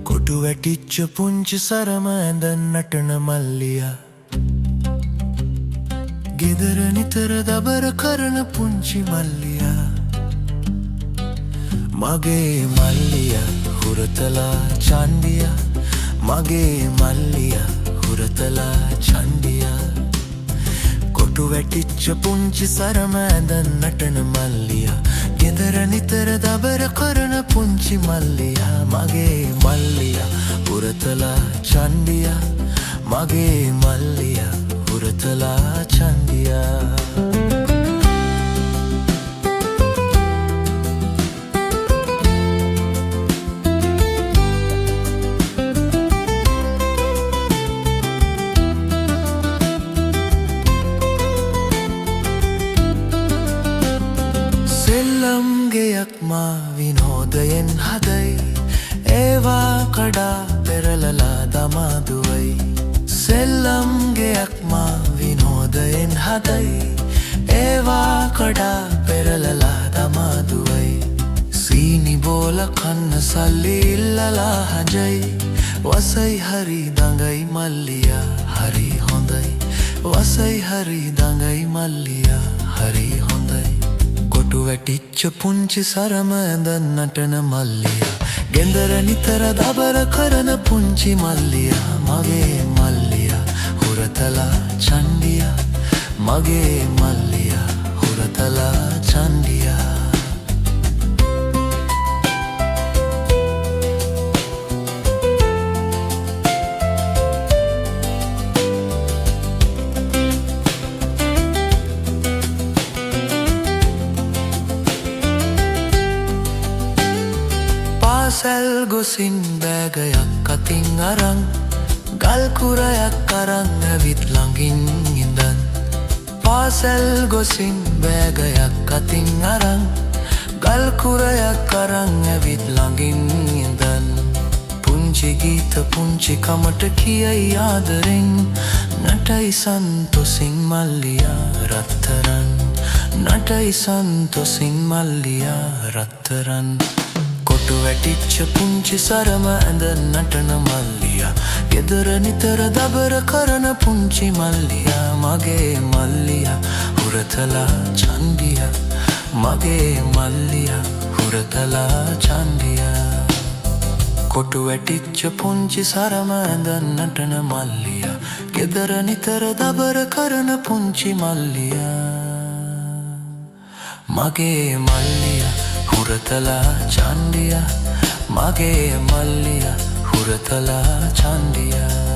කොටු වැටිච්ච පුංචි සරම ඇඳන් නටන මල්ලියා ගෙදර නිතර දබර කරන පුංචි මල්ලියා මගේ මල්ලියා හුරතලා චණ්ඩියා මගේ මල්ලියා හුරතලා චණ්ඩියා කොටු වැටිච්ච පුංචි සරම ඇඳන් නටන මල්ලියා ගෙදර නිතර දබර කරන පුංචි මල්ලියා මගේ මල්ලියා හුරතලා චණ්ඩියා මගේ මල්ලියා හුරතලා චණ්ඩියා සෙල්ලම් ගෙයක් මා විනෝදයෙන් හදයි ඒවා කඩා පෙරලලා දමා දුවයි සෙල්ලම් ගෙයක් මා විනෝදයෙන් හදයි ඒවා කඩා පෙරලලා දමා දුවයි සීනි බෝල කන්න සල්ලි ඉල්ලලා හජයි වසයි හරි දඟයි මල්ලියා හරි හොඳයි වසයි හරි දඟයි මල්ලියා හරි හොඳයි කොටු වැටිච්ච පුංචි සරම ඇඳන් නටන මල්ලියා ගෙදර නිතර දබර කරන පුංචි මල්ලියා මගේ මල්ලියා හුරතලා චණ්ඩියා මගේ මල්ලියා හුරතලා චණ්ඩියා පාසැල් ගොසින් බෑගයක් අතින් අරන් ගල් කුරයක් අරන් ඇවිත් ළඟින් ඉඳන් පාසැල් ගොසින් බෑගයක් අතින් අරන් ගල් කුරයක් අරන් ඇවිත් ළඟින් ඉඳන් පුංචි ගීත පුංචි කමට කියයි ආදරෙන් නටයි සන්තොසින් මල්ලියා රත්තරන් නටයි සන්තොසින් මල්ලියා රත්තරන් කොටු වැටිච්ච පුංචි සරම ඇඳන් නටන මල්ලියා ගෙදර නිතර දබර කරන පුංචි මල්ලියා මගේ මල්ලියා හුරතලා චණ්ඩියා මගේ මල්ලියා හුරතලා චණ්ඩියා කොටු වැටිච්ච පුංචි සරම ඇඳන් නටන මල්ලියා ගෙදර නිතර දබර කරන පුංචි මල්ලියා මගේ මල්ලියා හුරතලා චණ්ඩියා මගේ මල්ලියා හුරතලා චණ්ඩියා